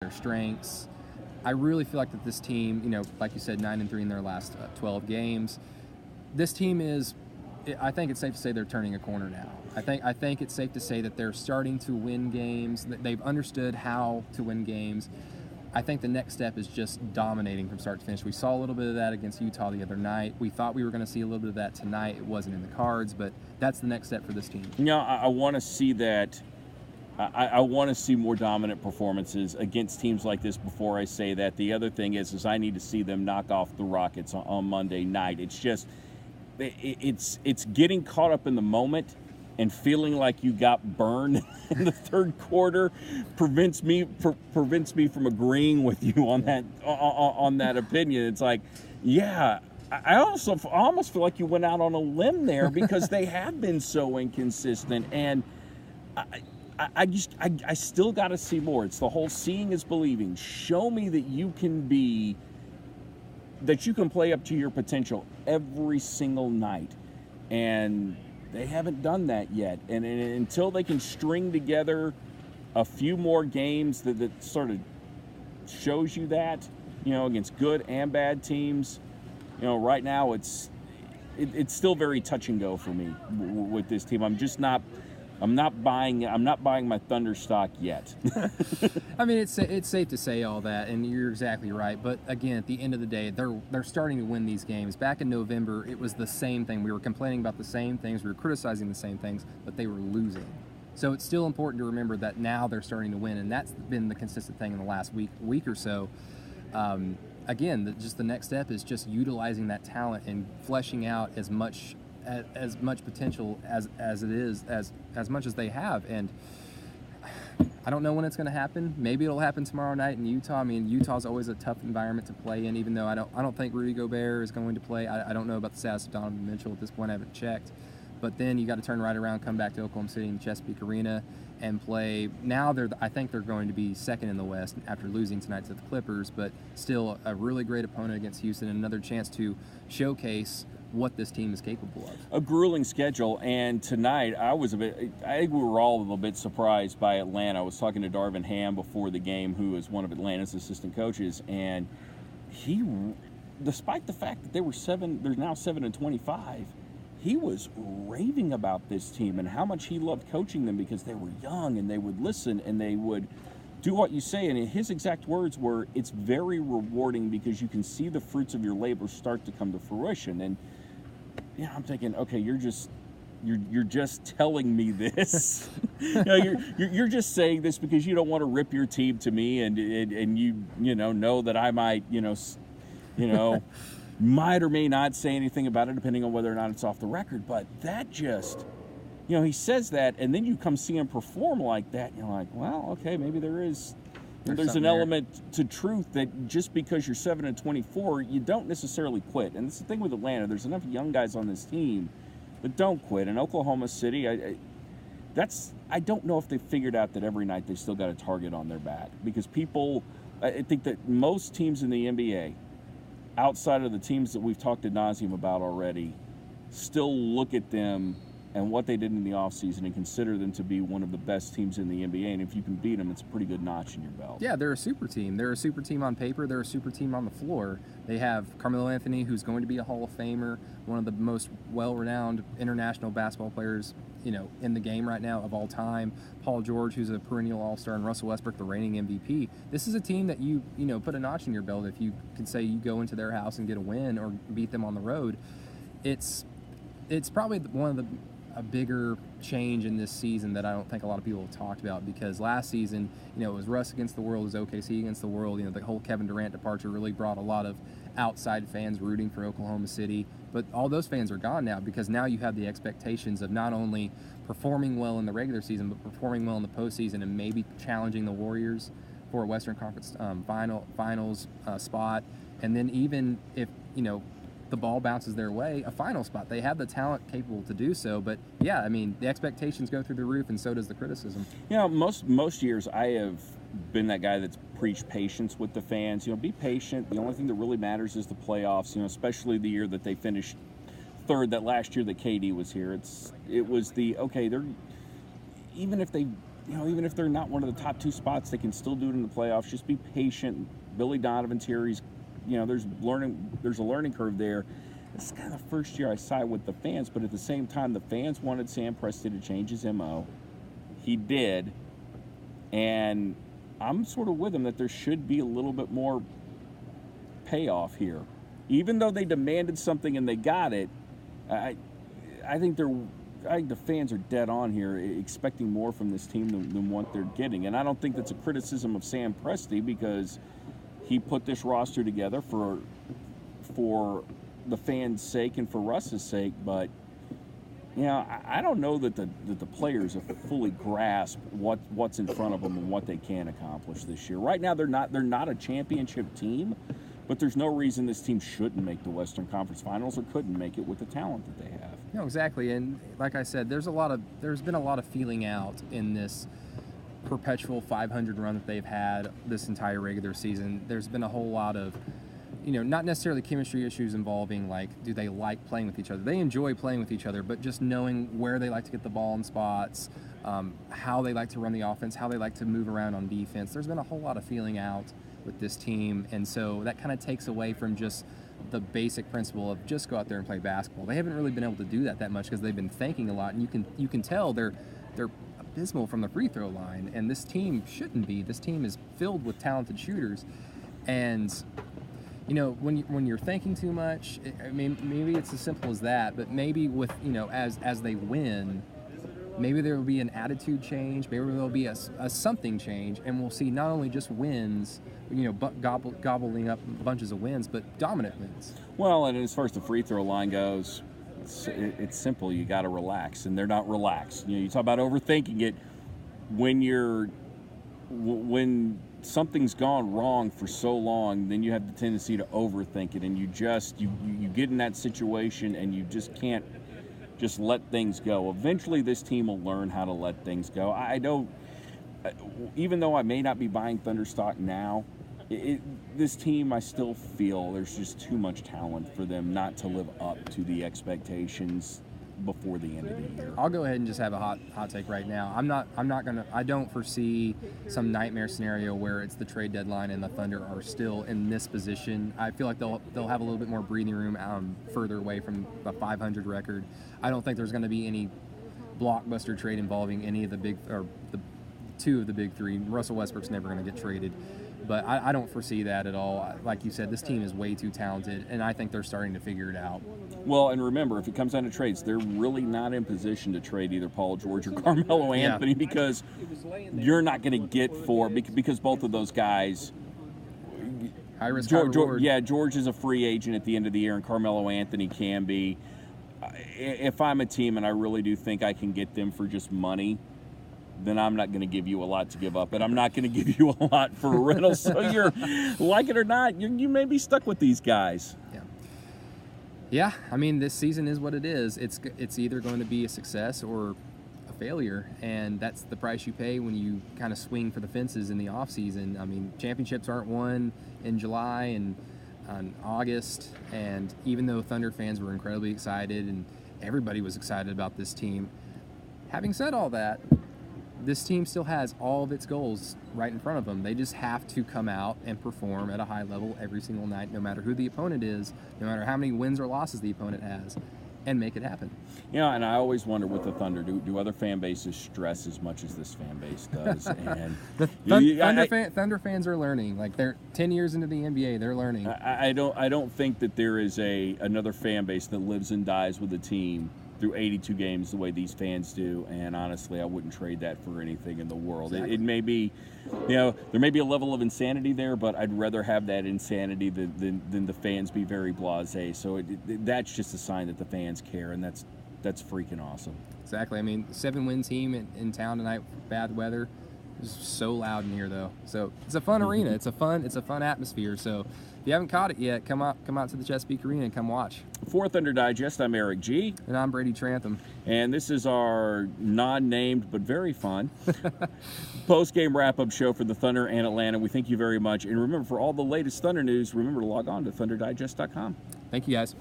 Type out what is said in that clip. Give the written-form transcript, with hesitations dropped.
their strengths. I really feel like that this team, like you said, 9-3 in their last 12 games. This team is, I think it's safe to say they're turning a corner now. I think it's safe to say that they're starting to win games. They've understood how to win games. I think the next step is just dominating from start to finish. We saw a little bit of that against Utah the other night. We thought we were going to see a little bit of that tonight. It wasn't in the cards, but that's the next step for this team. I want to see that. I want to see more dominant performances against teams like this before I say that. The other thing is I need to see them knock off the Rockets on Monday night. It's just, it's getting caught up in the moment and feeling like you got burned in the third quarter prevents me from agreeing with you on that opinion. It's like, yeah, I almost feel like you went out on a limb there because they have been so inconsistent, and I still got to see more. It's the whole seeing is believing. Show me that you can play up to your potential every single night, and they haven't done that yet. And until they can string together a few more games that sort of shows you that, against good and bad teams, right now it's still very touch and go for me with this team. I'm not buying my Thunder stock yet. I mean, it's safe to say all that, and you're exactly right. But again, at the end of the day, they're starting to win these games. Back in November, it was the same thing. We were complaining about the same things. We were criticizing the same things, but they were losing. So it's still important to remember that now they're starting to win, and that's been the consistent thing in the last week or so. Again, just the next step is just utilizing that talent and fleshing out as much potential as it is, as much as they have. And I don't know when it's going to happen. Maybe it'll happen tomorrow night in Utah. I mean, Utah's always a tough environment to play in, even though I don't think Rudy Gobert is going to play. I don't know about the status of Donovan Mitchell at this point. I haven't checked. But then you got to turn right around, come back to Oklahoma City and Chesapeake Arena and play. Now I think they're going to be second in the West after losing tonight to the Clippers, but still a really great opponent against Houston, and another chance to showcase what this team is capable of. A grueling schedule, and tonight I think we were all a little bit surprised by Atlanta. I was talking to Darvin Ham before the game, who is one of Atlanta's assistant coaches, and he, despite the fact that they're now 7-25, he was raving about this team and how much he loved coaching them because they were young and they would listen and they would do what you say. And his exact words were, "It's very rewarding because you can see the fruits of your labor start to come to fruition." And I'm thinking, okay, you're just telling me this. You're just saying this because you don't want to rip your team to me, and you know that I might might or may not say anything about it depending on whether or not it's off the record. But that just, he says that, and then you come see him perform like that, and you're like, well, okay, maybe there's an element to truth that just because you're 7-24, you don't necessarily quit. And it's the thing with Atlanta. There's enough young guys on this team that don't quit. And Oklahoma City, I don't know if they've figured out that every night they've still got a target on their back. Because I think that most teams in the NBA, outside of the teams that we've talked ad nauseum about already, still look at them and what they did in the offseason and consider them to be one of the best teams in the NBA. And if you can beat them, it's a pretty good notch in your belt. Yeah, they're a super team. They're a super team on paper. They're a super team on the floor. They have Carmelo Anthony, who's going to be a Hall of Famer, one of the most well-renowned international basketball players, in the game right now of all time. Paul George, who's a perennial All-Star, and Russell Westbrook, the reigning MVP. This is a team that you put a notch in your belt if you can say you go into their house and get a win or beat them on the road. It's probably one of a bigger change in this season that I don't think a lot of people have talked about, because last season, it was Russ against the world, it was OKC against the world. The whole Kevin Durant departure really brought a lot of outside fans rooting for Oklahoma City, but all those fans are gone now, because now you have the expectations of not only performing well in the regular season, but performing well in the postseason and maybe challenging the Warriors for a Western Conference finals spot, and then even if the ball bounces their way, a final spot. They have the talent capable to do so, but yeah, I mean, the expectations go through the roof, and so does the criticism. Most years I have been that guy that's preached patience with the fans. Be patient. The only thing that really matters is the playoffs. Especially the year that they finished third. That last year that KD was here, it was the okay. They're even if they even if they're not one of the top 2 spots, they can still do it in the playoffs. Just be patient. Billy Donovan's here. He's, there's a learning curve there. This is kind of the first year I side with the fans, but at the same time, the fans wanted Sam Presti to change his MO. He did, and I'm sort of with him that there should be a little bit more payoff here. Even though they demanded something and they got it, I think the fans are dead on here, expecting more from this team than what they're getting. And I don't think that's a criticism of Sam Presti, because he put this roster together for the fans' sake and for Russ's sake. But I don't know that the players have fully grasped what's in front of them and what they can accomplish this year. Right now, they're not a championship team, but there's no reason this team shouldn't make the Western Conference Finals or couldn't make it with the talent that they have. No, exactly. And like I said, there's been a lot of feeling out in this perpetual 500 run that they've had this entire regular season. There's been a whole lot of, not necessarily chemistry issues involving, like, do they like playing with each other? They enjoy playing with each other, but just knowing where they like to get the ball in spots, how they like to run the offense, how they like to move around on defense. There's been a whole lot of feeling out with this team, and so that kind of takes away from just the basic principle of just go out there and play basketball. They haven't really been able to do that much because they've been thinking a lot, and you can tell they're abysmal from the free throw line, and this team shouldn't be. This team is filled with talented shooters, and when you're thinking too much, I mean, maybe it's as simple as that, but maybe with as they win, maybe there will be an attitude change, maybe there will be a something change, and we'll see not only just wins, gobbling up bunches of wins, but dominant wins. Well, and as far as the free throw line goes, it's simple. You got to relax, and they're not relaxed. You talk about overthinking it. When something's gone wrong for so long, then you have the tendency to overthink it, and you get in that situation, and you just can't just let things go. Eventually, this team will learn how to let things go. Even though I may not be buying Thunder stock now, this team, I still feel there's just too much talent for them not to live up to the expectations before the end of the year. I'll go ahead and just have a hot take right now. I don't foresee some nightmare scenario where it's the trade deadline and the Thunder are still in this position. I feel like they'll have a little bit more breathing room further away from the 500 record. I don't think there's going to be any blockbuster trade involving any of the two of the big three. Russell Westbrook's never going to get traded. But I don't foresee that at all. Like you said, this team is way too talented, and I think they're starting to figure it out. Well, and remember, if it comes down to trades, they're really not in position to trade either Paul George or Carmelo Anthony, because you're not going to get because both of those guys. High risk, high reward. Yeah, George is a free agent at the end of the year, and Carmelo Anthony can be. If I'm a team and I really do think I can get them for just money, then I'm not going to give you a lot to give up, and I'm not going to give you a lot for a rental. So you're, like it or not, you may be stuck with these guys. Yeah. I mean, this season is what it is. It's either going to be a success or a failure, and that's the price you pay when you kind of swing for the fences in the off season. I mean, championships aren't won in July and August, and even though Thunder fans were incredibly excited and everybody was excited about this team, having said all that, this team still has all of its goals right in front of them. They just have to come out and perform at a high level every single night, no matter who the opponent is, no matter how many wins or losses the opponent has, and make it happen. And I always wonder with the Thunder, do other fan bases stress as much as this fan base does? And Thunder fans are learning. Like, they're 10 years into the NBA, they're learning. I don't think that there is another fan base that lives and dies with a team through 82 games the way these fans do, and honestly, I wouldn't trade that for anything in the world. Exactly. It may be, there may be a level of insanity there, but I'd rather have that insanity than the fans be very blasé. So that's just a sign that the fans care, and that's freaking awesome. Exactly. I mean, 7-win team in town tonight, bad weather. It's so loud in here, though. So it's a fun arena. It's a fun atmosphere. So if you haven't caught it yet, come out to the Chesapeake Arena and come watch. For Thunder Digest, I'm Erik G. And I'm Brady Trantham. And this is our non-named but very fun post-game wrap-up show for the Thunder and Atlanta. We thank you very much. And remember, for all the latest Thunder news, remember to log on to ThunderDigest.com. Thank you, guys.